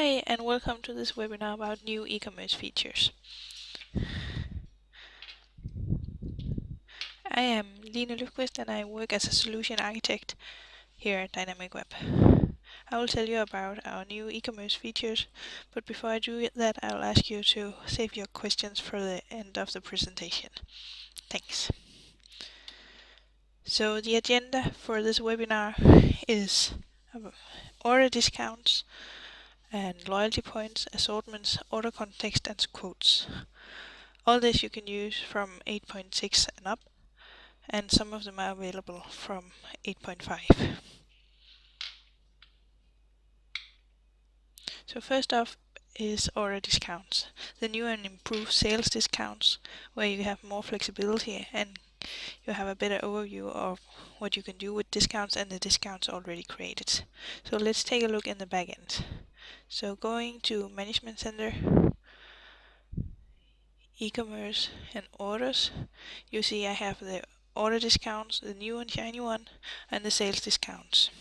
Hi, and welcome to this webinar about new e-commerce features. I am Line Løfqvist and I work as a solution architect here at Dynamic Web. I will tell you about our new e-commerce features, but before I do that, I'll ask you to save your questions for the end of the presentation. Thanks. So the agenda for this webinar is order discounts and loyalty points, assortments, order context, and quotes. All this you can use from 8.6 and up, and some of them are available from 8.5. So first off is order discounts, the new and improved sales discounts, where you have more flexibility and you have a better overview of what you can do with discounts and the discounts already created. So let's take a look in the back end. So going to Management Center, e-commerce and orders, you see I have the order discounts, the new and shiny one, and the sales discounts.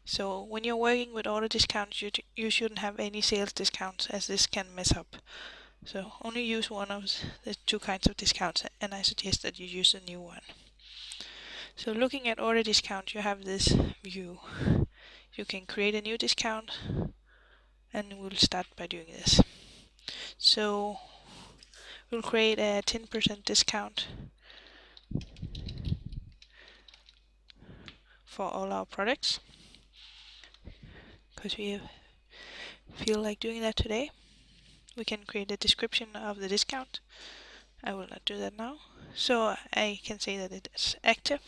So when you're working with order discounts, you shouldn't have any sales discounts, as this can mess up. So only use one of the two kinds of discounts, and I suggest that you use the new one. So looking at order discount, you have this view. You can create a new discount, and we'll start by doing this. So we'll create a 10% discount for all our products, because we feel like doing that today. We can create a description of the discount. I will not do that now. So I can say that it's active,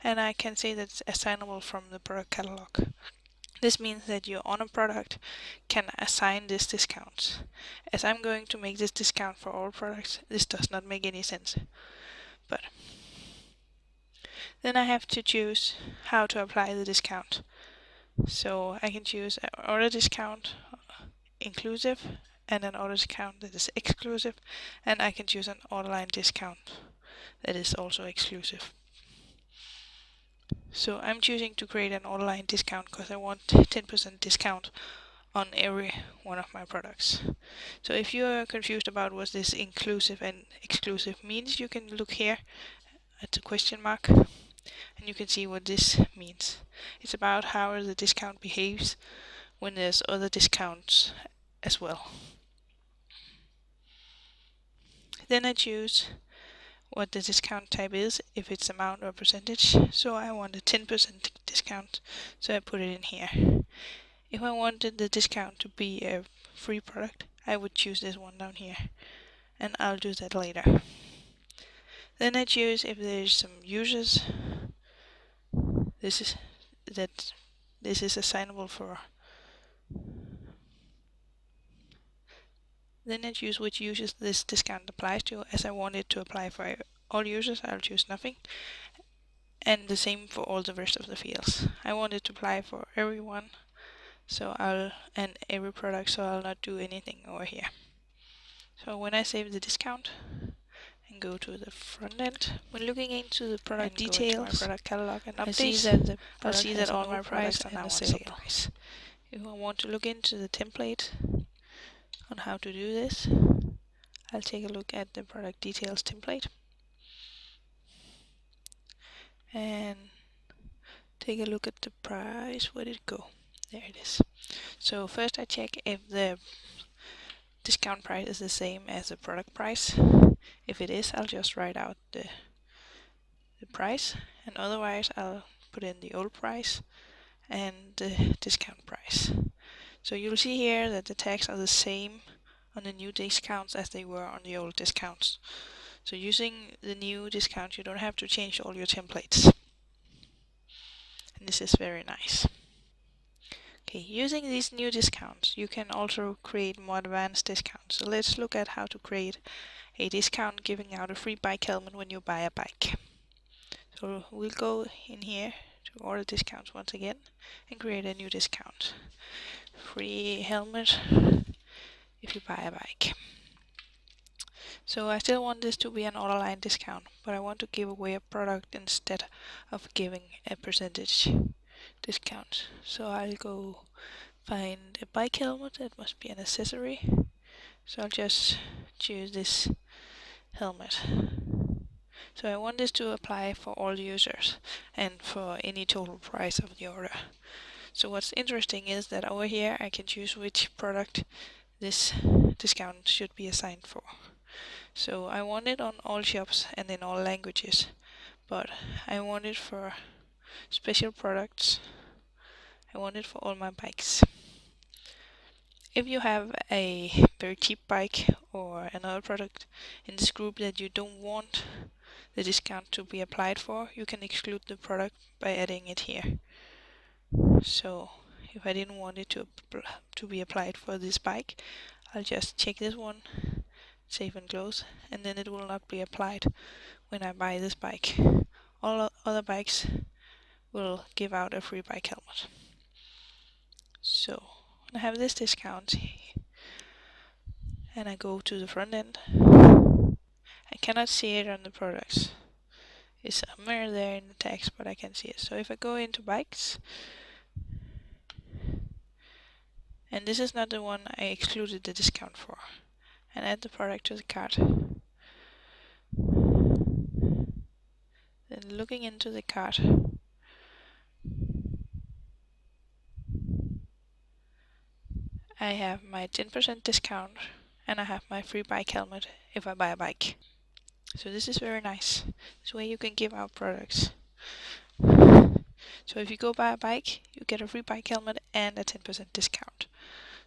and I can say that it's assignable from the product catalog. This means that your honor product can assign this discount. As I'm going to make this discount for all products, this does not make any sense. But then I have to choose how to apply the discount. So I can choose an order discount inclusive and an order discount that is exclusive, and I can choose an order line discount that is also exclusive. So I'm choosing to create an order line discount because I want 10% discount on every one of my products. So if you are confused about what this inclusive and exclusive means, you can look here at the question mark and you can see what this means. It's about how the discount behaves when there's other discounts as well. Then I choose what the discount type is, if it's amount or percentage. So I want a 10% discount, so I put it in here. If I wanted the discount to be a free product, I would choose this one down here, and I'll do that later. Then I choose if there's some users. This is assignable for. Then I choose which users this discount applies to. As I want it to apply for all users, I'll choose nothing. And the same for all the rest of the fields. I want it to apply for everyone, and every product, so I'll not do anything over here. So when I save the discount and go to the front end, when looking into the product details, my product catalog and updates, I'll see that all my products are now on sale price. If I want to look into the template on how to do this, I'll take a look at the product details template and take a look at the price. Where did it go? There it is. So first I check if the discount price is the same as the product price. If it is, I'll just write out the price, and otherwise I'll put in the old price and the discount price. So you'll see here that the tags are the same on the new discounts as they were on the old discounts. So using the new discount, you don't have to change all your templates. And this is very nice. Okay, using these new discounts, you can also create more advanced discounts. So let's look at how to create a discount giving out a free bike helmet when you buy a bike. So we'll go in here to order discounts once again and create a new discount. Free helmet if you buy a bike. So I still want this to be an order line discount, but I want to give away a product instead of giving a percentage discount. So I'll go find a bike helmet. That must be an accessory. So I'll just choose this helmet. So I want this to apply for all users and for any total price of the order. So what's interesting is that over here I can choose which product this discount should be assigned for. So I want it on all shops and in all languages, but I want it for special products. I want it for all my bikes. If you have a very cheap bike or another product in this group that you don't want the discount to be applied for, you can exclude the product by adding it here. So if I didn't want it to be applied for this bike, I'll just check this one, save and close, and then it will not be applied when I buy this bike. All other bikes will give out a free bike helmet. So I have this discount and I go to the front end. I cannot see it on the products. It's somewhere there in the text, but I can see it. So if I go into bikes, and this is not the one I excluded the discount for, and add the product to the cart. Then looking into the cart, I have my 10% discount and I have my free bike helmet if I buy a bike. So this is very nice. This way you can give out products. So if you go buy a bike, you get a free bike helmet and a 10% discount.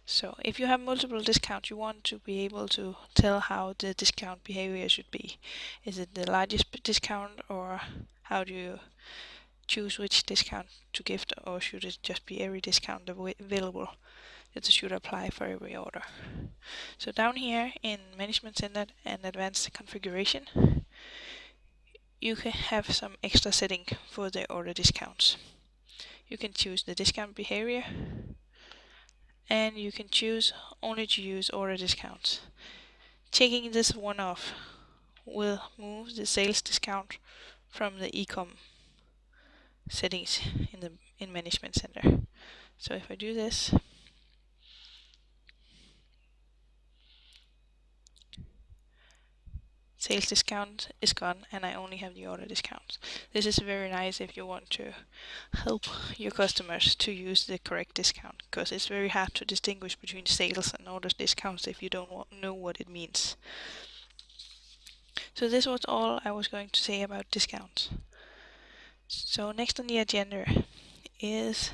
So if you have multiple discounts, you want to be able to tell how the discount behavior should be. Is it the largest discount, or how do you choose which discount to gift, or should it just be every discount available that should apply for every order? So down here in Management Center and Advanced Configuration, you can have some extra setting for the order discounts. You can choose the discount behavior, and you can choose only to use order discounts. Taking this one off will move the sales discount from the ecom settings in Management Center. So if I do this, sales discount is gone and I only have the order discounts. This is very nice if you want to help your customers to use the correct discount, because it's very hard to distinguish between sales and order discounts if you don't know what it means. So this was all I was going to say about discounts. So next on the agenda is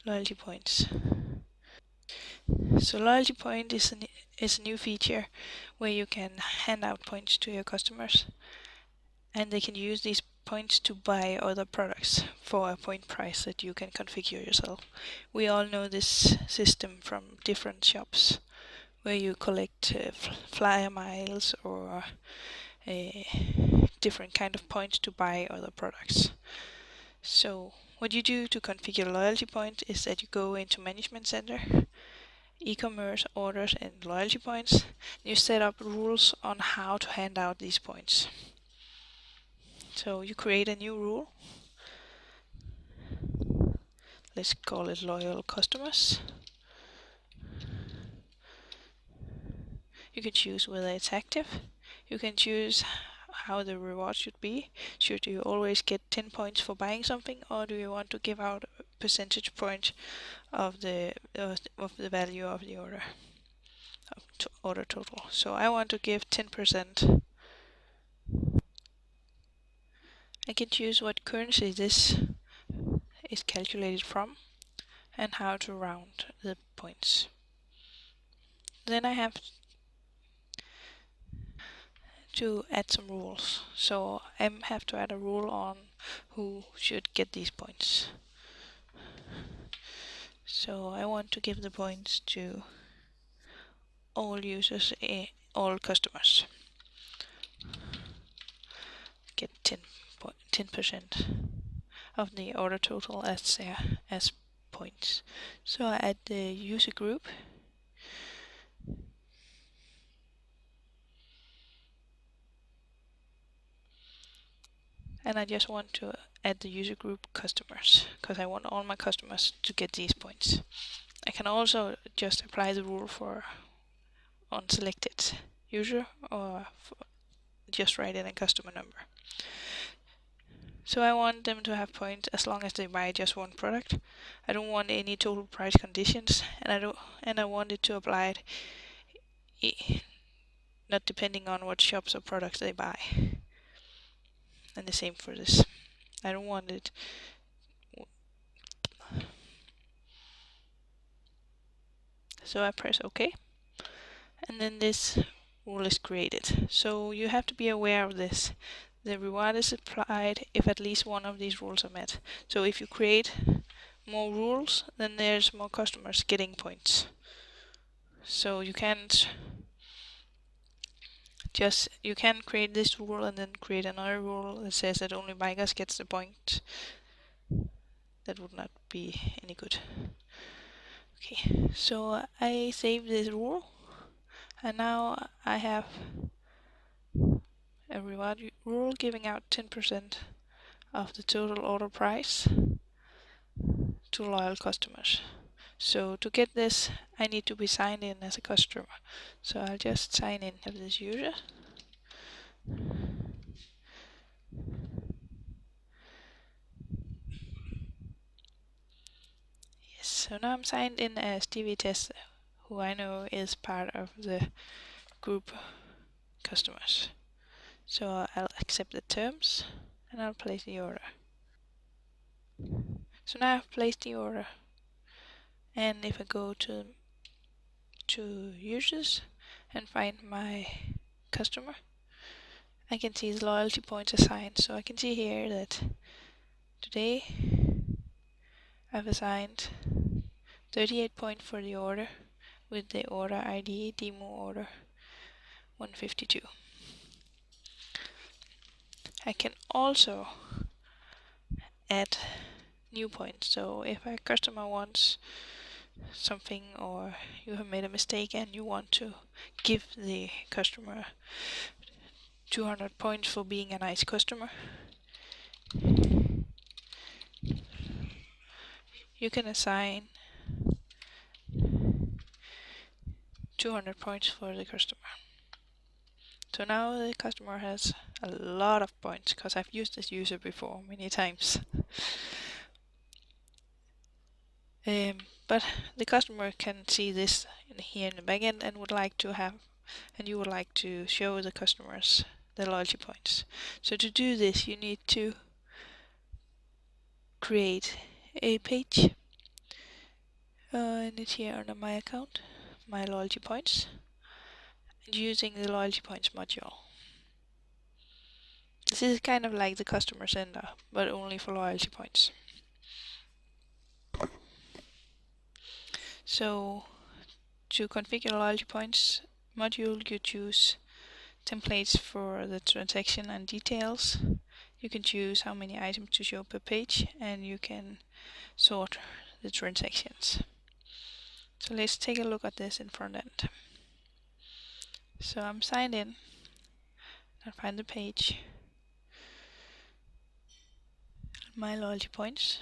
loyalty points. So loyalty point is a new feature where you can hand out points to your customers, and they can use these points to buy other products for a point price that you can configure yourself. We all know this system from different shops where you collect flyer miles or different kind of points to buy other products. So what you do to configure loyalty point is that you go into Management Center, e-commerce, orders and loyalty points. You set up rules on how to hand out these points. So you create a new rule. Let's call it loyal customers. You can choose whether it's active. You can choose how the reward should be. Should you always get 10 points for buying something, or do you want to give out a percentage point of the value of the order, order total? So I want to give 10%. I can choose what currency this is calculated from and how to round the points. Then I have to add some rules. So I have to add a rule on who should get these points. So I want to give the points to all users, all customers. Get 10% of the order total as points. So I add the user group. and I just want to add the user group customers, because I want all my customers to get these points. I can also just apply the rule for unselected user, or just write in a customer number. So I want them to have points as long as they buy just one product. I don't want any total price conditions, and I want it to apply it not depending on what shops or products they buy. And the same for this. I don't want it. So I press OK, and then this rule is created. So you have to be aware of this. The reward is applied if at least one of these rules are met. So if you create more rules, then there's more customers getting points. So you can create this rule and then create another rule that says that only bikers gets the point. That would not be any good. Okay, so I save this rule, and now I have a reward rule giving out 10% of the total order price to loyal customers. So to get this, I need to be signed in as a customer. So I'll just sign in as this user. Yes, so now I'm signed in as TV Tester, who I know is part of the group customers. So I'll accept the terms and I'll place the order. So now I've placed the order, and if I go to users and find my customer, I can see the loyalty points assigned. So I can see here that today I've assigned 38 points for the order with the order ID demo order 152. I can also add new points. So if a customer wants something, or you have made a mistake and you want to give the customer 200 points for being a nice customer, you can assign 200 points for the customer. So now the customer has a lot of points, because I've used this user before many times. But the customer can see this here in the backend and you would like to show the customers the loyalty points. So to do this, you need to create a page, and it's here under my account, my loyalty points, and using the loyalty points module. This is kind of like the customer center, but only for loyalty points. So to configure loyalty points module, you choose templates for the transaction and details. You can choose how many items to show per page, and you can sort the transactions. So let's take a look at this in front end. So I'm signed in. I'll find the page, my loyalty points,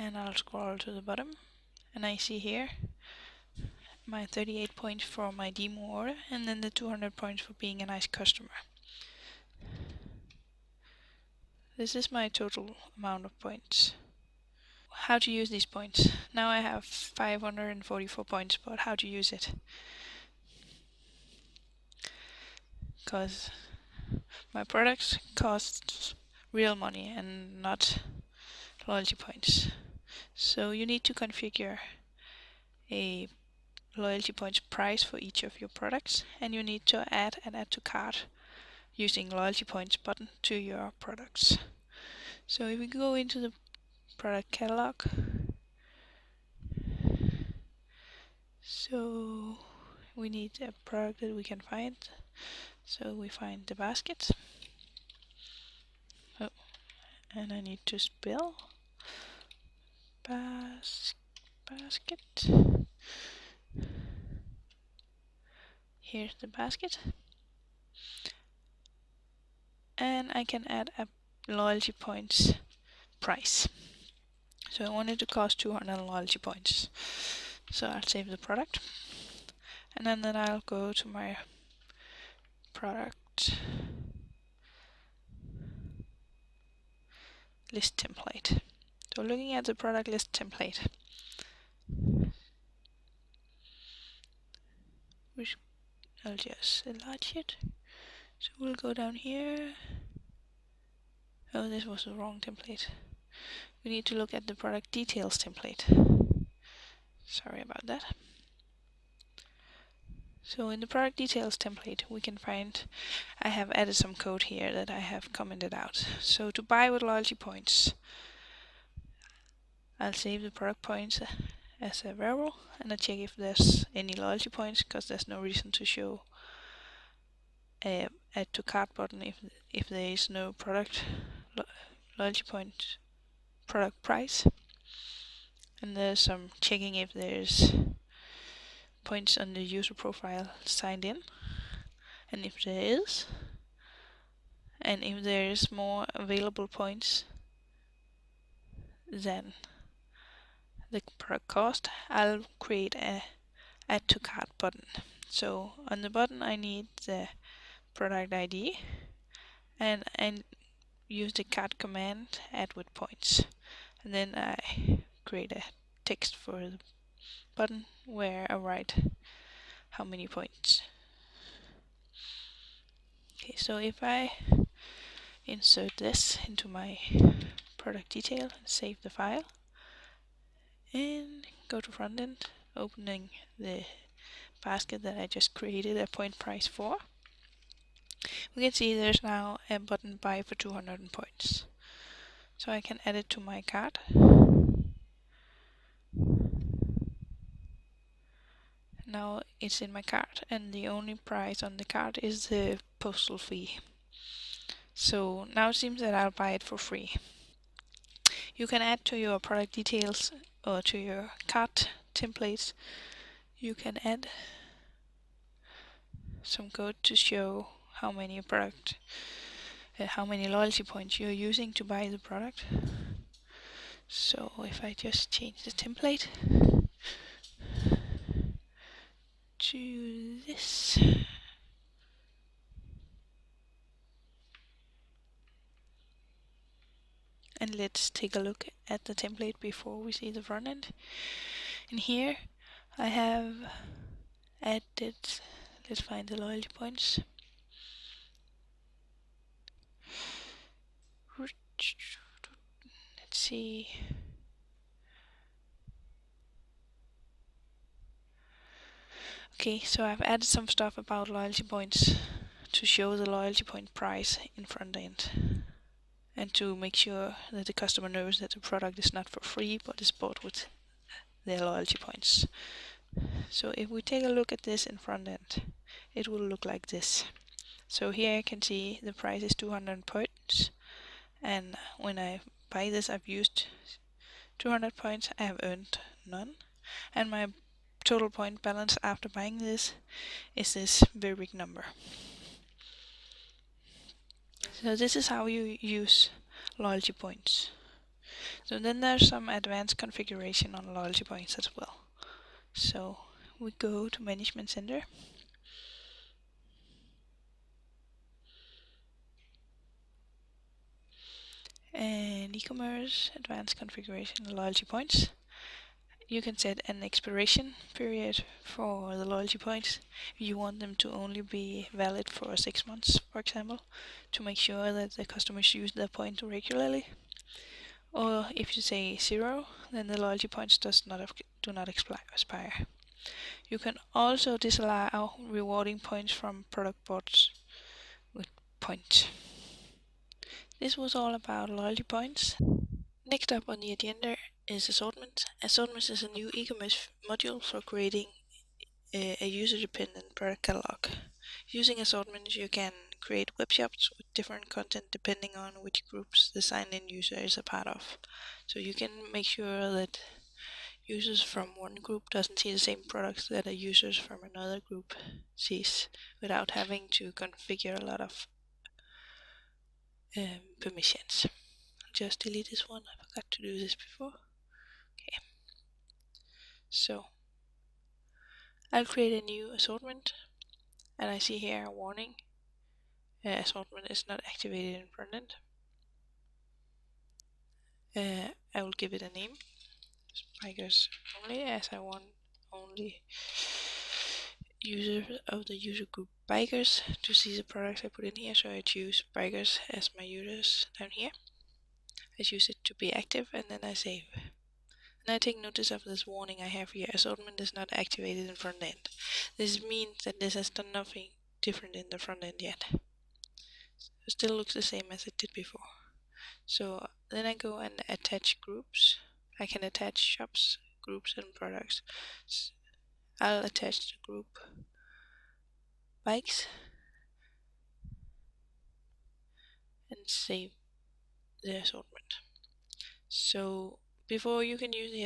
and I'll scroll to the bottom, and I see here my 38 points for my demo order, and then the 200 points for being a nice customer. This is my total amount of points. How to use these points. Now I have 544 points, but how to use it? Because my products cost real money and not loyalty points. So you need to configure a loyalty points price for each of your products, and you need to add an add to cart using loyalty points button to your products. So if we go into the product catalog, so we need a product that we can find. So we find the basket. Oh, and I need to spell basket. Here's the basket. and I can add a loyalty points price. So I want it to cost 200 loyalty points. So I'll save the product, and then I'll go to my product list template. So looking at the product list template, which I'll just enlarge it. So we'll go down here. Oh, this was the wrong template. We need to look at the product details template. Sorry about that. So in the product details template, we can find, I have added some code here that I have commented out. So to buy with loyalty points, I'll save the product points as a variable, and I check if there's any loyalty points, because there's no reason to show a add to cart button if there is no product loyalty point product price. And there's some checking if there's points on the user profile signed in, and if there is, and if there is more available points than the product cost, I'll create a add to cart button. So on the button I need the product ID, and use the cart command add with points, and then I create a text for the button where I write how many points. Okay, so if I insert this into my product detail and save the file, and go to front end, opening the basket that I just created a point price for, we can see there's now a button buy for 200 points. So I can add it to my cart. Now it's in my cart, and the only price on the cart is the postal fee. So now it seems that I'll buy it for free. You can add to your product details or to your cart templates, you can add some code to show how many how many loyalty points you're using to buy the product. So if I just change the template to this, and let's take a look at the template before we see the front end. In here I have added, let's find the loyalty points. Let's see. Okay, so I've added some stuff about loyalty points to show the loyalty point price in front end, and to make sure that the customer knows that the product is not for free but is bought with their loyalty points. So if we take a look at this in front end, it will look like this. So here I can see the price is 200 points, and when I buy this I've used 200 points, I have earned none, and my total point balance after buying this is this very big number. So this is how you use loyalty points. So then there's some advanced configuration on loyalty points as well. So we go to Management Center, and e-commerce, advanced configuration, loyalty points. You can set an expiration period for the loyalty points. You want them to only be valid for 6 months, for example, to make sure that the customers use their point regularly. Or if you say 0, then the loyalty points do not expire. You can also disallow rewarding points from product bots with points. This was all about loyalty points. Next up on the agenda is assortment. Assortment is a new e-commerce module for creating a user-dependent product catalog. Using assortments, you can create web shops with different content depending on which groups the signed-in user is a part of. So you can make sure that users from one group doesn't see the same products that users from another group sees, without having to configure a lot of permissions. I'll just delete this one. I forgot to do this before. Okay. So I'll create a new assortment, and I see here a warning. Assortment is not activated in front end. I will give it a name, bikers only, as I want only users of the user group bikers to see the products I put in here. So I choose bikers as my users down here. I choose it to be active, and then I save. And I take notice of this warning I have here. Assortment is not activated in front end. This means that this has done nothing different in the front end yet. It still looks the same as it did before. So then I go and attach groups. I can attach shops, groups, and products. I'll attach the group bikes and save the assortment. So before you can use the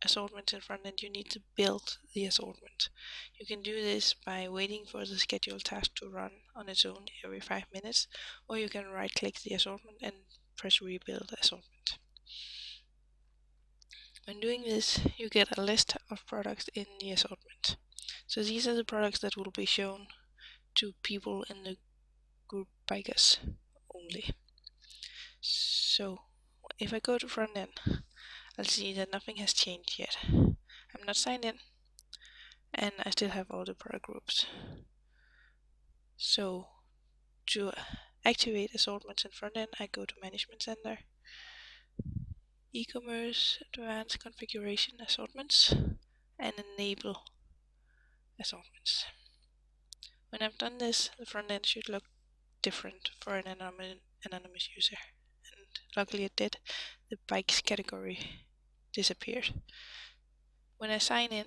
assortment in front end, you need to build the assortment. You can do this by waiting for the scheduled task to run on its own every 5 minutes, or you can right click the assortment and press rebuild assortment. When doing this, you get a list of products in the assortment. So these are the products that will be shown to people in the group bikers only. So if I go to front end, I'll see that nothing has changed yet. I'm not signed in, and I still have all the product groups. So to activate assortments in front end, I go to Management Center, Ecommerce, Advanced Configuration Assortments, and enable assortments. When I've done this, the front end should look different for an anonymous user, and luckily it did. The bikes category disappeared. When I sign in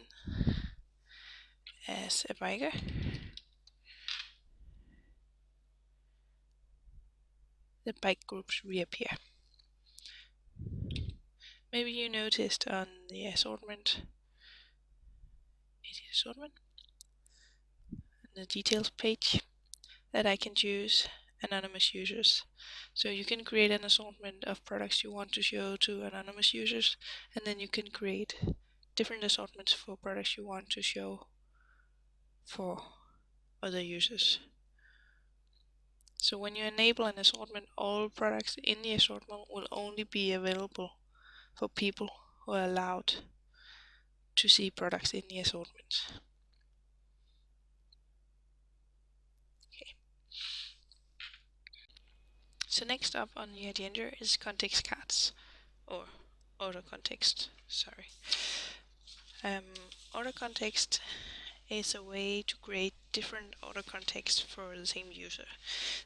as a biker, the bike groups reappear. Maybe you noticed on the assortment, the details page, that I can choose anonymous users. So you can create an assortment of products you want to show to anonymous users, and then you can create different assortments for products you want to show for other users. So when you enable an assortment, all products in the assortment will only be available for people who are allowed to see products in the assortment. Okay. So next up on the agenda is context cards, or order context, sorry. Order context is a way to create different order contexts for the same user.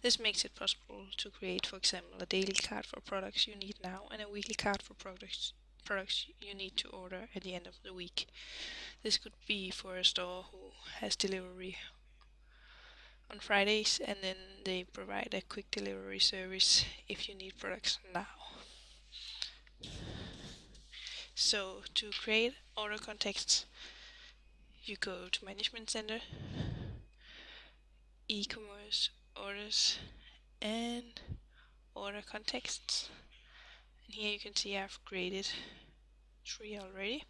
This makes it possible to create, for example, a daily cart for products you need now and a weekly cart for products you need to order at the end of the week. This could be for a store who has delivery on Fridays, and then they provide a quick delivery service if you need products now. So to create order contexts, you go to Management Center, e-commerce, orders, and order contexts. And here you can see I've created 3 already.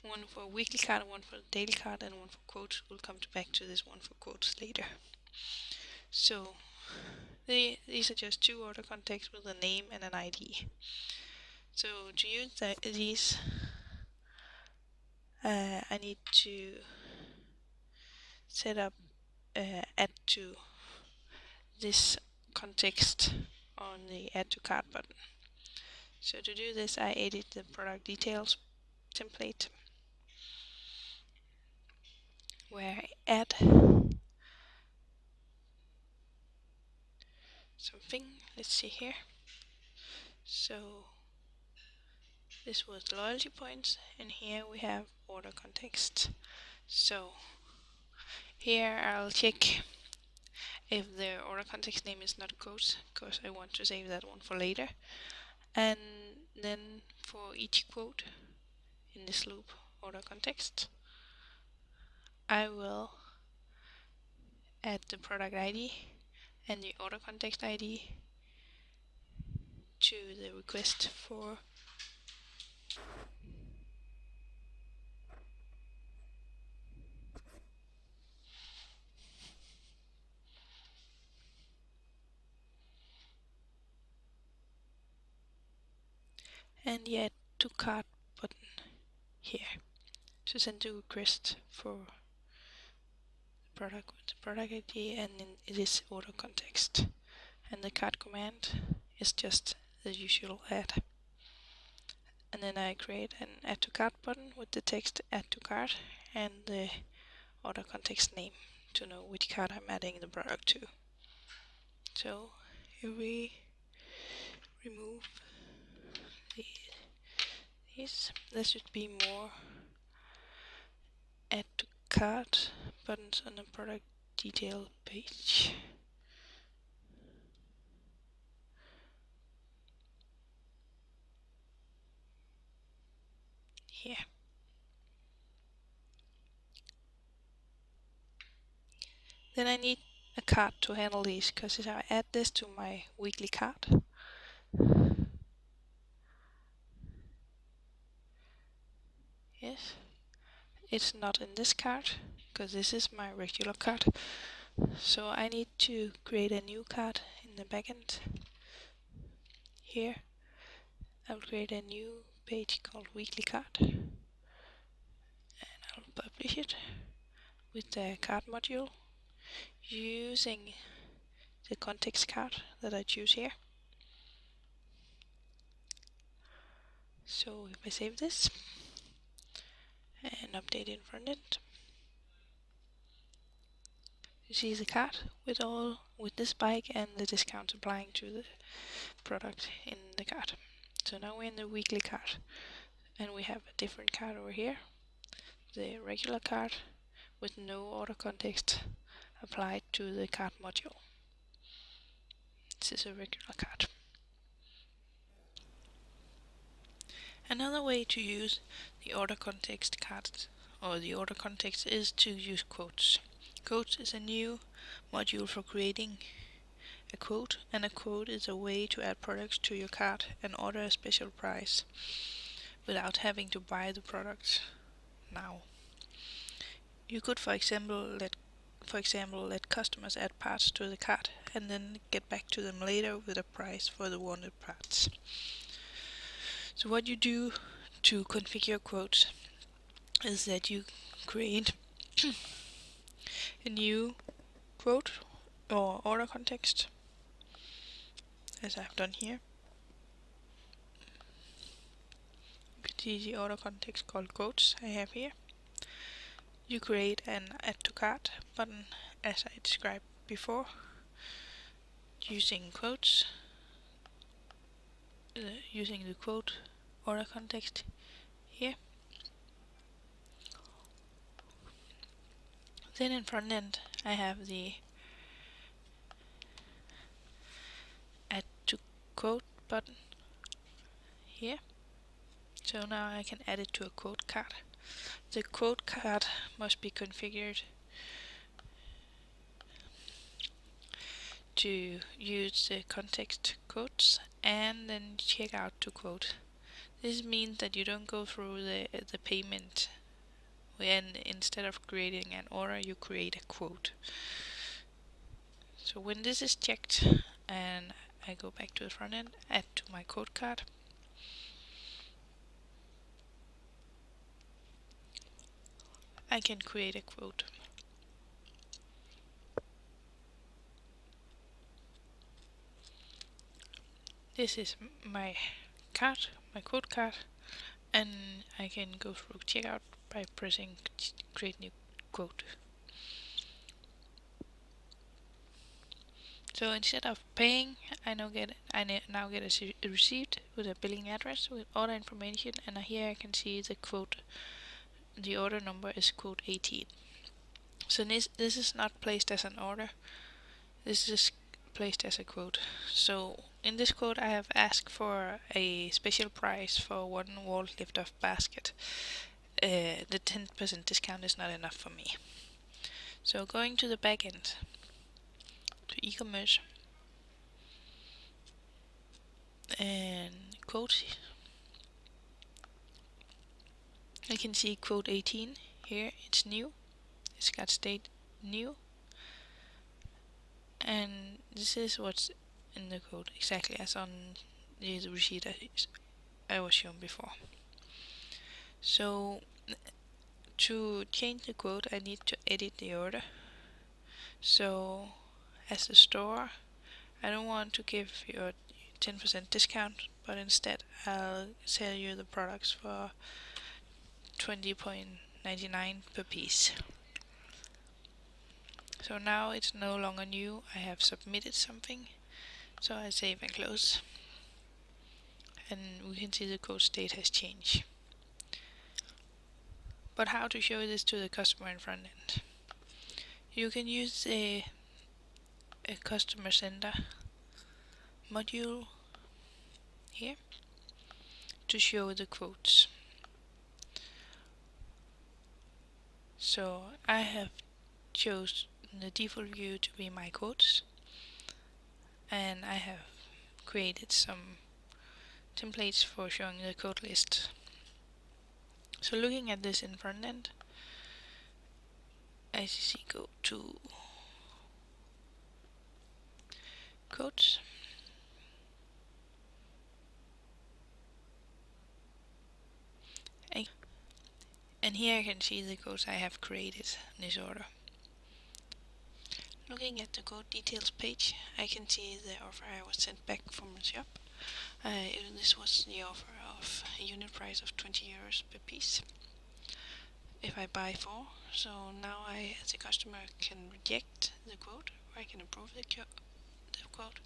One for weekly card, one for daily card, and one for quotes. We'll come back to this one for quotes later. So these are just 2 order contexts with a name and an ID. So to use these, I need to set up add to this context on the add to cart button. So to do this, I edit the product details template, where I add something. Let's see here. So this was loyalty points, and here we have order context. So here I'll check if the order context name is not quotes, because I want to save that one for later. And then for each quote in this loop order context, I will add the product ID and the order context ID to the request for and the add to cart button here to send the request for the product with the product ID and in this order context. And the cart command is just the usual add. And then I create an add to cart button with the text add to cart and the order context name to know which cart I'm adding the product to. So if we remove these, there should be more add to cart buttons on the product detail page. Here. Then I need a cart to handle these, because if I add this to my weekly cart, yes, it's not in this cart, because this is my regular cart. So I need to create a new cart in the backend. Here, I'll create a new page called weekly cart, and I'll publish it with the cart module using the context cart that I choose here. So if I save this and update in front end, you see the cart with this bike and the discounts applying to the product in the cart. So now we're in the weekly cart, and we have a different cart over here, the regular cart with no order context applied to the cart module. This is a regular cart. Another way to use the order context cart or the order context is to use quotes. Quotes is a new module for creating a quote, and a quote is a way to add products to your cart and order a special price without having to buy the product now. You could, for example, let customers add parts to the cart and then get back to them later with a price for the wanted parts. So what you do to configure quotes is that you create a new quote or order context, as I've done here. You can see the order context called quotes I have here. You create an add to cart button as I described before, using quotes, using the quote order context here. Then in front end I have the add to quote button here. So now I can add it to a quote cart. The quote cart must be configured to use the context quotes and then check out to quote. This means that you don't go through the payment when instead of creating an order you create a quote. So when this is checked and I go back to the front end, add to my quote cart, I can create a quote. This is my cart, my quote cart, and I can go through checkout by pressing create new quote. So instead of paying, I now get a receipt with a billing address with order information, and here I can see the quote. The order number is quote 18. So this is not placed as an order. This is placed as a quote. So in this quote I have asked for a special price for one wall lift off basket. The 10% discount is not enough for me. So going to the back end, to e-commerce, And quotes, I can see quote 18 here, it's new, it's got state new, and this is what's in the quote exactly as on the receipt I was shown before. So to change the quote I need to edit the order. So as a store I don't want to give you a 10% discount, but instead I'll sell you the products for 20.99 per piece. So now it's no longer new, I have submitted something, so I save and close, and we can see the quote state has changed. But how to show this to the customer in front end? You can use a customer center module here to show the quotes. So I have chosen the default view to be my quotes, and I have created some templates for showing the quote list. So looking at this in front end, I see go to quotes, and here I can see the quotes I have created in this order. Looking at the quote details page, I can see the offer I was sent back from the shop. This was the offer of a unit price of 20 euros per piece if I buy 4. So now I, as a customer, can reject the quote, or I can approve the quote.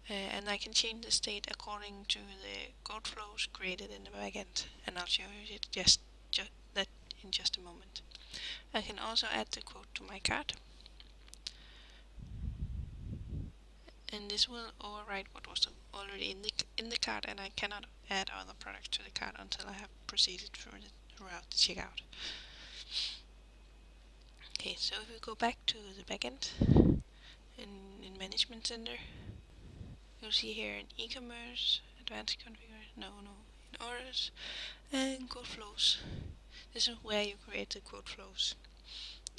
And I can change the state according to the quote flows created in the backend, and I'll show you just that in just a moment. I can also add the quote to my cart, and this will override what was already in the cart, and I cannot add other products to the cart until I have proceeded throughout the checkout. Okay, so if we go back to the backend in Management Center, you'll see here in Ecommerce, Advanced Configuration, in Orders, and Quote Flows. This is where you create the quote flows,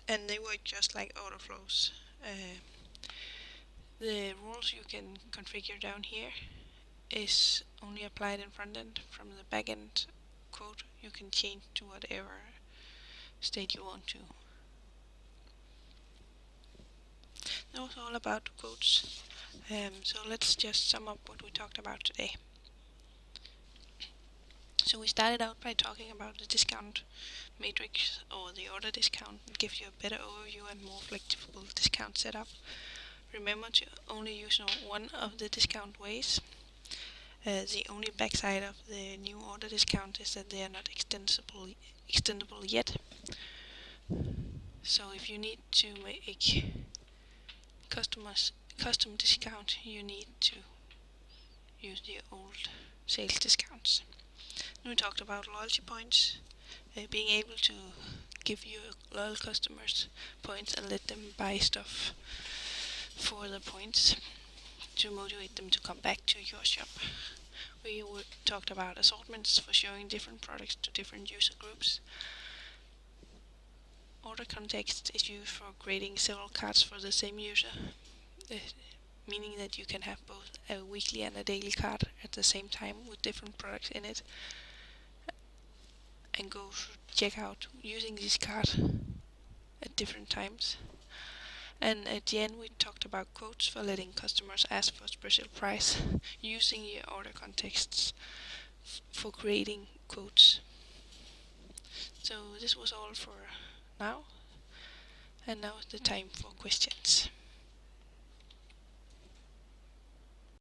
and they work just like order flows. The rules you can configure down here is only applied in front end. From the backend quote you can change to whatever state you want to. That was all about quotes. So let's just sum up what we talked about today. So we started out by talking about the discount matrix, or the order discount. It gives you a better overview and more flexible discount setup. Remember to only use one of the discount ways. The only backside of the new order discount is that they are not extendable yet. So if you need to make custom discount, you need to use the old sales discounts. And we talked about loyalty points, being able to give your loyal customers points and let them buy stuff for the points to motivate them to come back to your shop. We talked about assortments for showing different products to different user groups. Order context is used for creating several carts for the same user, meaning that you can have both a weekly and a daily cart at the same time with different products in it, and go check out using this cart at different times. And at the end we talked about quotes for letting customers ask for a special price, using your order contexts for creating quotes. So this was all for now, and now is the time for questions.